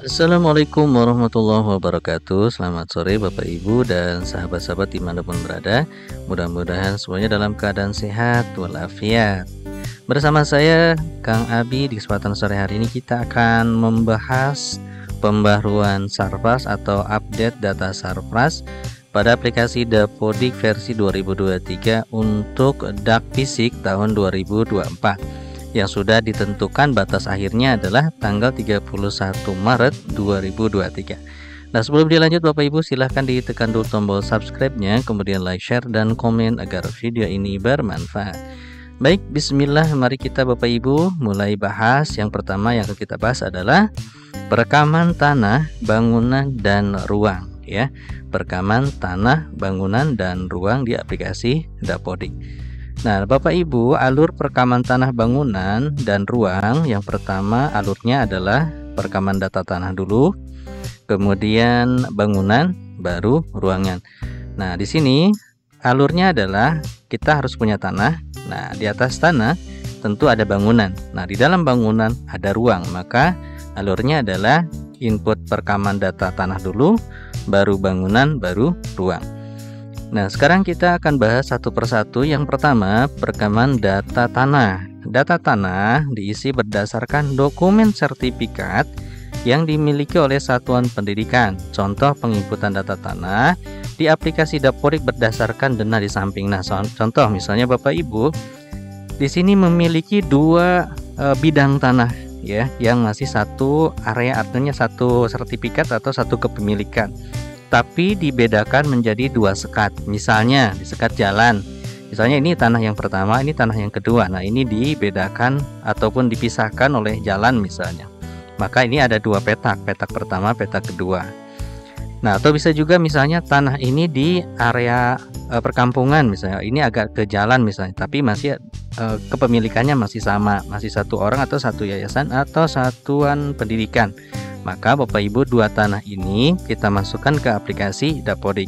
Assalamualaikum warahmatullahi wabarakatuh. Selamat sore Bapak Ibu dan sahabat-sahabat dimanapun berada. Mudah-mudahan semuanya dalam keadaan sehat walafiat. Bersama saya Kang Abi, di kesempatan sore hari ini kita akan membahas pembaruan Sarpras atau update data Sarpras pada aplikasi Dapodik versi 2023 untuk DAK Fisik tahun 2024. Yang sudah ditentukan batas akhirnya adalah tanggal 31 Maret 2023. Nah, sebelum dilanjut Bapak Ibu, silahkan ditekan dulu tombol subscribe-nya, kemudian like, share, dan komen agar video ini bermanfaat. Baik, bismillah, mari kita Bapak Ibu mulai bahas. Yang pertama yang akan kita bahas adalah perekaman tanah, bangunan, dan ruang, ya. Perekaman tanah, bangunan, dan ruang di aplikasi Dapodik. Nah, Bapak Ibu, alur perekaman tanah, bangunan, dan ruang, yang pertama alurnya adalah perekaman data tanah dulu, kemudian bangunan, baru ruangan. Nah, di sini alurnya adalah kita harus punya tanah. Nah, di atas tanah tentu ada bangunan. Nah, di dalam bangunan ada ruang. Maka alurnya adalah input perekaman data tanah dulu, baru bangunan, baru ruang. Nah, sekarang kita akan bahas satu persatu. Yang pertama, perekaman data tanah. Data tanah diisi berdasarkan dokumen sertifikat yang dimiliki oleh satuan pendidikan. Contoh penginputan data tanah di aplikasi Dapodik berdasarkan denah di samping. Nah, contoh misalnya Bapak Ibu di sini memiliki dua bidang tanah, ya, yang masih satu area, artinya satu sertifikat atau satu kepemilikan, tapi dibedakan menjadi dua sekat. Misalnya di sekat jalan, misalnya ini tanah yang pertama, ini tanah yang kedua. Nah, ini dibedakan ataupun dipisahkan oleh jalan misalnya. Maka ini ada dua petak, petak pertama, petak kedua. Nah, atau bisa juga misalnya tanah ini di area perkampungan, misalnya ini agak ke jalan misalnya, tapi masih kepemilikannya masih sama, masih satu orang atau satu yayasan atau satuan pendidikan. Maka Bapak Ibu, dua tanah ini kita masukkan ke aplikasi Dapodik.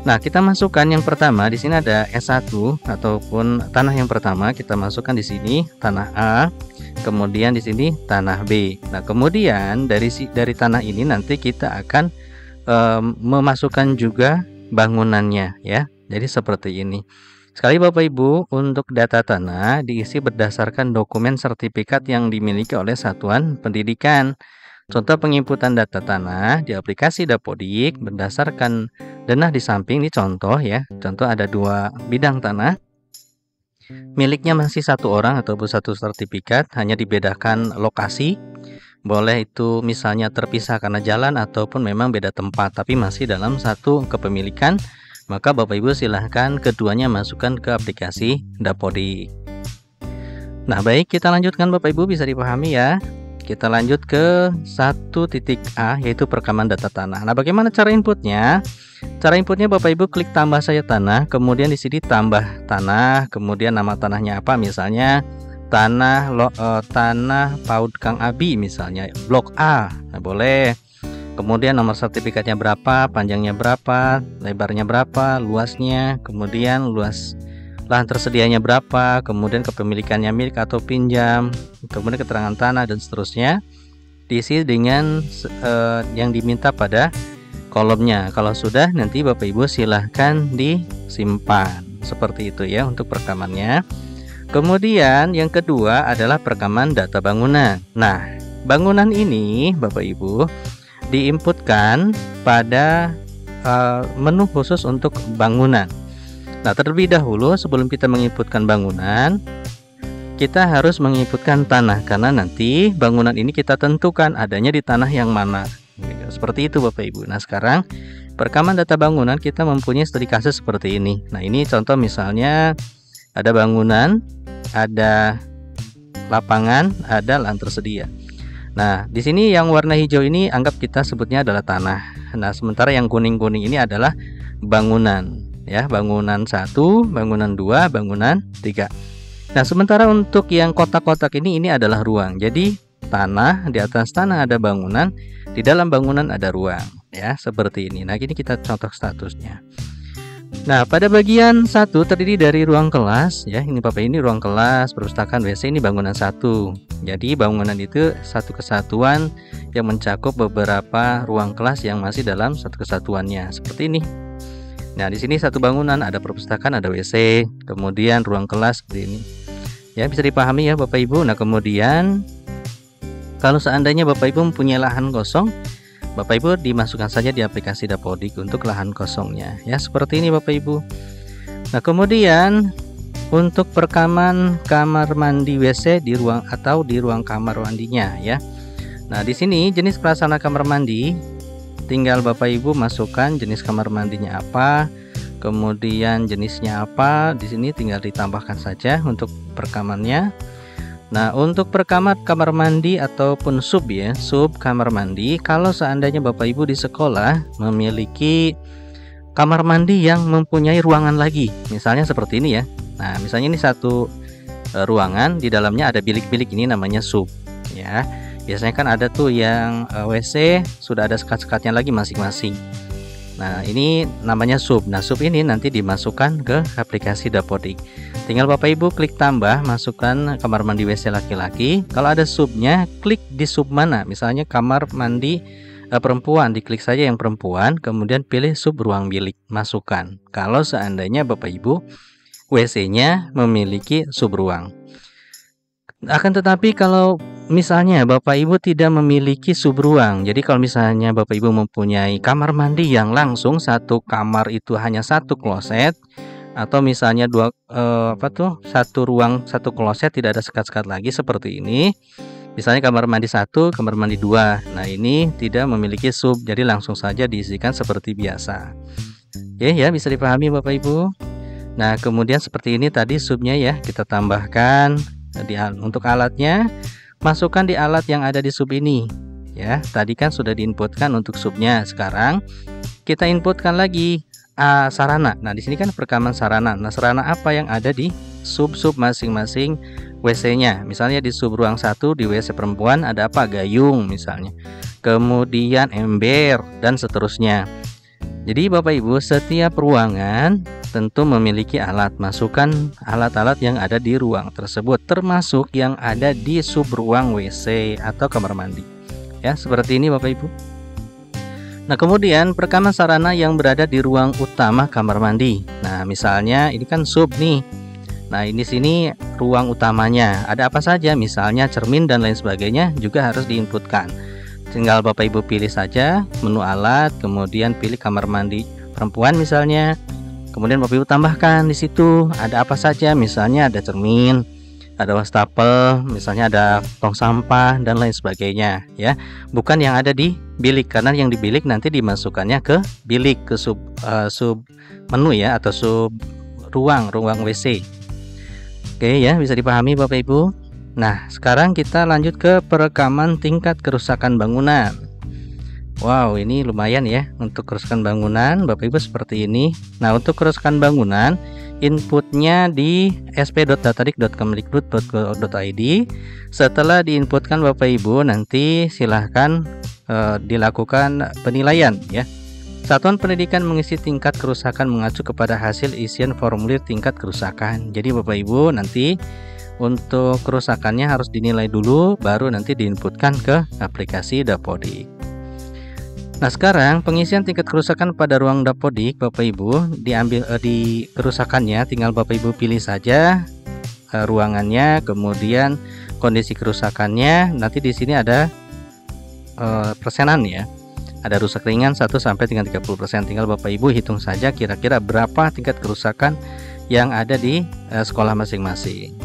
Nah, kita masukkan yang pertama di sini ada S1 ataupun tanah yang pertama kita masukkan di sini tanah A, kemudian di sini tanah B. Nah, kemudian dari tanah ini nanti kita akan memasukkan juga bangunannya, ya. Jadi seperti ini. Sekali Bapak Ibu, untuk data tanah diisi berdasarkan dokumen sertifikat yang dimiliki oleh satuan pendidikan. Contoh penginputan data tanah di aplikasi Dapodik berdasarkan denah di samping. Ini contoh, ya. Contoh ada dua bidang tanah. Miliknya masih satu orang ataupun satu sertifikat, hanya dibedakan lokasi. Boleh itu misalnya terpisah karena jalan ataupun memang beda tempat, tapi masih dalam satu kepemilikan. Maka Bapak Ibu silahkan keduanya masukkan ke aplikasi Dapodik. Nah, baik, kita lanjutkan Bapak Ibu, bisa dipahami ya. Kita lanjut ke 1.A, yaitu perekaman data tanah. Nah, bagaimana cara inputnya? Cara inputnya Bapak Ibu klik tambah saja tanah, kemudian di sini tambah tanah, kemudian nama tanahnya apa, misalnya tanah PAUD Kang Abi, misalnya blok A. Nah, boleh. Kemudian nomor sertifikatnya berapa, panjangnya berapa, lebarnya berapa, luasnya, kemudian luas lahan tersedianya berapa, kemudian kepemilikannya milik atau pinjam, kemudian keterangan tanah dan seterusnya. Diisi dengan yang diminta pada kolomnya. Kalau sudah, nanti Bapak Ibu silahkan disimpan. Seperti itu ya untuk perekamannya. Kemudian yang kedua adalah perekaman data bangunan. Nah, bangunan ini Bapak Ibu diinputkan pada menu khusus untuk bangunan. Nah, terlebih dahulu sebelum kita menginputkan bangunan, kita harus menginputkan tanah, karena nanti bangunan ini kita tentukan adanya di tanah yang mana. Seperti itu Bapak Ibu. Nah, sekarang perekaman data bangunan kita mempunyai studi kasus seperti ini. Nah, ini contoh misalnya ada bangunan, ada lapangan, ada lahan tersedia. Nah, di sini yang warna hijau ini anggap kita sebutnya adalah tanah. Nah, sementara yang kuning-kuning ini adalah bangunan. Ya, bangunan 1, bangunan 2, bangunan 3. Nah, sementara untuk yang kotak-kotak ini adalah ruang. Jadi tanah, di atas tanah ada bangunan, di dalam bangunan ada ruang, ya, seperti ini. Nah, ini kita contoh statusnya. Nah, pada bagian 1 terdiri dari ruang kelas ya. Ini Bapak, ini ruang kelas, perpustakaan, WC, ini bangunan 1. Jadi bangunan itu satu kesatuan yang mencakup beberapa ruang kelas yang masih dalam satu kesatuannya. Seperti ini. Nah, di sini satu bangunan ada perpustakaan, ada WC, kemudian ruang kelas seperti ini. Ya, bisa dipahami ya Bapak Ibu. Nah, kemudian kalau seandainya Bapak Ibu mempunyai lahan kosong, Bapak Ibu dimasukkan saja di aplikasi Dapodik untuk lahan kosongnya ya, seperti ini Bapak Ibu. Nah, kemudian untuk perekaman kamar mandi WC di ruang atau di ruang kamar mandinya ya. Nah, di sini jenis prasarana kamar mandi tinggal Bapak Ibu masukkan jenis kamar mandinya apa, kemudian jenisnya apa, di sini tinggal ditambahkan saja untuk perekamannya. Nah, untuk perekaman kamar mandi ataupun sub ya, sub kamar mandi, kalau seandainya Bapak Ibu di sekolah memiliki kamar mandi yang mempunyai ruangan lagi, misalnya seperti ini ya. Nah, misalnya ini satu ruangan, di dalamnya ada bilik-bilik, ini namanya sub ya. Biasanya kan ada tuh yang WC sudah ada sekat-sekatnya lagi masing-masing. Nah, ini namanya sub. Nah, sub ini nanti dimasukkan ke aplikasi Dapodik. Tinggal Bapak Ibu klik tambah, masukkan kamar mandi WC laki-laki. Kalau ada subnya, klik di sub mana. Misalnya kamar mandi perempuan, diklik saja yang perempuan, kemudian pilih sub ruang bilik, masukkan. Kalau seandainya Bapak Ibu WC-nya memiliki sub ruang. Akan tetapi kalau misalnya Bapak Ibu tidak memiliki sub ruang, jadi kalau misalnya Bapak Ibu mempunyai kamar mandi yang langsung satu kamar itu hanya satu kloset, atau misalnya satu ruang satu kloset tidak ada sekat-sekat lagi seperti ini, misalnya kamar mandi 1, kamar mandi 2. Nah, ini tidak memiliki sub, jadi langsung saja diisikan seperti biasa. Oke ya, bisa dipahami Bapak Ibu. Nah, kemudian seperti ini tadi subnya ya, kita tambahkan. Untuk alatnya, masukkan di alat yang ada di sub ini ya. Tadi kan sudah diinputkan untuk subnya, sekarang kita inputkan lagi sarana. Nah, di sini kan perekaman sarana. Nah, sarana apa yang ada di sub-sub masing-masing WC-nya. Misalnya di sub ruang 1 di WC perempuan ada apa? Gayung misalnya. Kemudian ember dan seterusnya. Jadi Bapak Ibu, setiap ruangan tentu memiliki alat. Masukkan alat-alat yang ada di ruang tersebut, termasuk yang ada di sub ruang WC atau kamar mandi. Ya, seperti ini Bapak Ibu. Nah, kemudian perekaman sarana yang berada di ruang utama kamar mandi. Nah, misalnya ini kan sub nih. Nah, ini sini ruang utamanya. Ada apa saja? Misalnya cermin dan lain sebagainya juga harus diinputkan. Tinggal Bapak Ibu pilih saja menu alat, kemudian pilih kamar mandi perempuan misalnya. Kemudian Bapak Ibu tambahkan di situ ada apa saja, misalnya ada cermin, ada wastafel, misalnya ada tong sampah dan lain sebagainya ya. Bukan yang ada di bilik, karena yang di bilik nanti dimasukkannya ke bilik, ke sub menu ya, atau sub ruang WC. Oke ya, bisa dipahami Bapak Ibu. Nah, sekarang kita lanjut ke perekaman tingkat kerusakan bangunan. Wow, ini lumayan ya untuk kerusakan bangunan Bapak Ibu seperti ini. Nah, untuk kerusakan bangunan, inputnya di sp.datadik.kemdikbud.go.id. Setelah diinputkan Bapak Ibu, nanti silahkan dilakukan penilaian ya. Satuan pendidikan mengisi tingkat kerusakan mengacu kepada hasil isian formulir tingkat kerusakan. Jadi Bapak Ibu nanti untuk kerusakannya harus dinilai dulu, baru nanti diinputkan ke aplikasi Dapodik. Nah, sekarang pengisian tingkat kerusakan pada ruang Dapodik Bapak Ibu diambil di kerusakannya, tinggal Bapak Ibu pilih saja ruangannya, kemudian kondisi kerusakannya. Nanti di sini ada persenan ya. Ada rusak ringan 1 sampai dengan 30%. Tinggal Bapak Ibu hitung saja kira-kira berapa tingkat kerusakan yang ada di sekolah masing-masing.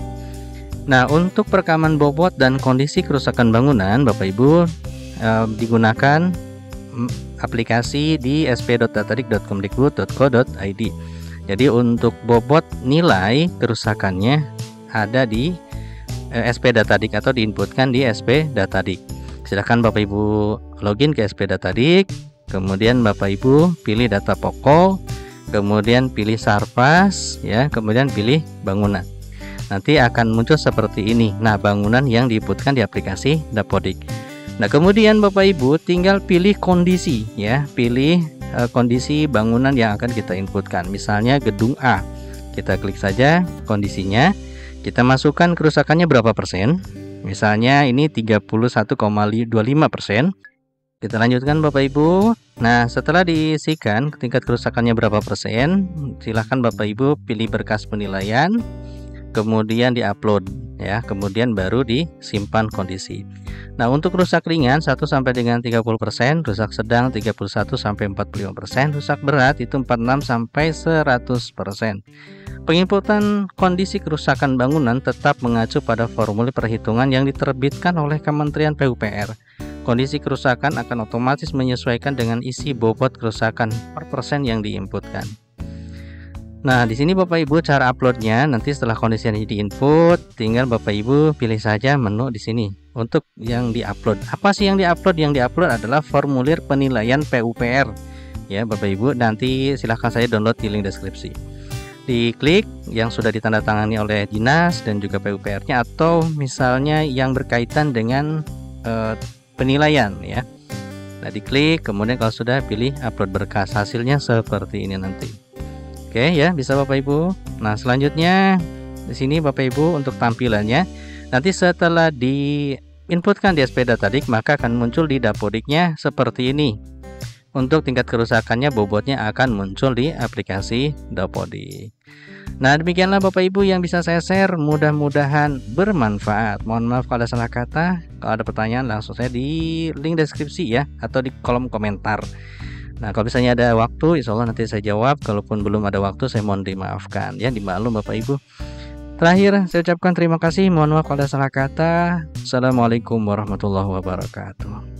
Nah, untuk perekaman bobot dan kondisi kerusakan bangunan Bapak Ibu digunakan aplikasi di sp.datadik.kemdikbud.go.id. Jadi untuk bobot nilai kerusakannya ada di SP Datadik atau diinputkan di SP Datadik. Silahkan Bapak Ibu login ke SP Datadik, kemudian Bapak Ibu pilih data pokok, kemudian pilih Sarpas ya, kemudian pilih bangunan. Nanti akan muncul seperti ini. Nah, bangunan yang diinputkan di aplikasi Dapodik. Nah, kemudian Bapak Ibu tinggal pilih kondisi ya, pilih kondisi bangunan yang akan kita inputkan. Misalnya gedung A, kita klik saja kondisinya, kita masukkan kerusakannya berapa persen. Misalnya ini 31,25%. Kita lanjutkan Bapak Ibu. Nah, setelah diisikan tingkat kerusakannya berapa persen, silahkan Bapak Ibu pilih berkas penilaian, kemudian diupload ya, kemudian baru disimpan kondisi. Nah, untuk rusak ringan 1 sampai dengan 30%, rusak sedang 31 sampai 45%, rusak berat itu 46 sampai 100%. Penginputan kondisi kerusakan bangunan tetap mengacu pada formulir perhitungan yang diterbitkan oleh Kementerian PUPR. Kondisi kerusakan akan otomatis menyesuaikan dengan isi bobot kerusakan per persen yang diinputkan. Nah, di sini Bapak Ibu cara uploadnya, nanti setelah kondisi ini diinput, tinggal Bapak Ibu pilih saja menu di sini untuk yang diupload. Apa sih yang diupload? Yang diupload adalah formulir penilaian PUPR. Ya, Bapak Ibu, nanti silahkan saya download di link deskripsi. Diklik yang sudah ditandatangani oleh dinas dan juga PUPR-nya, atau misalnya yang berkaitan dengan penilaian ya. Nah, diklik, kemudian kalau sudah pilih upload berkas, hasilnya seperti ini nanti. Oke ya, bisa Bapak Ibu. Nah, selanjutnya di sini Bapak Ibu untuk tampilannya, nanti setelah diinputkan di SP-Datadik maka akan muncul di Dapodiknya seperti ini. Untuk tingkat kerusakannya, bobotnya akan muncul di aplikasi Dapodik. Nah, demikianlah Bapak Ibu yang bisa saya share, mudah-mudahan bermanfaat. Mohon maaf kalau ada salah kata. Kalau ada pertanyaan langsung saya di link deskripsi ya, atau di kolom komentar. Nah, kalau misalnya ada waktu, insya Allah nanti saya jawab. Kalaupun belum ada waktu, saya mohon dimaafkan ya, dimaklum Bapak Ibu. Terakhir saya ucapkan terima kasih, mohon maaf kalau ada salah kata. Assalamualaikum warahmatullahi wabarakatuh.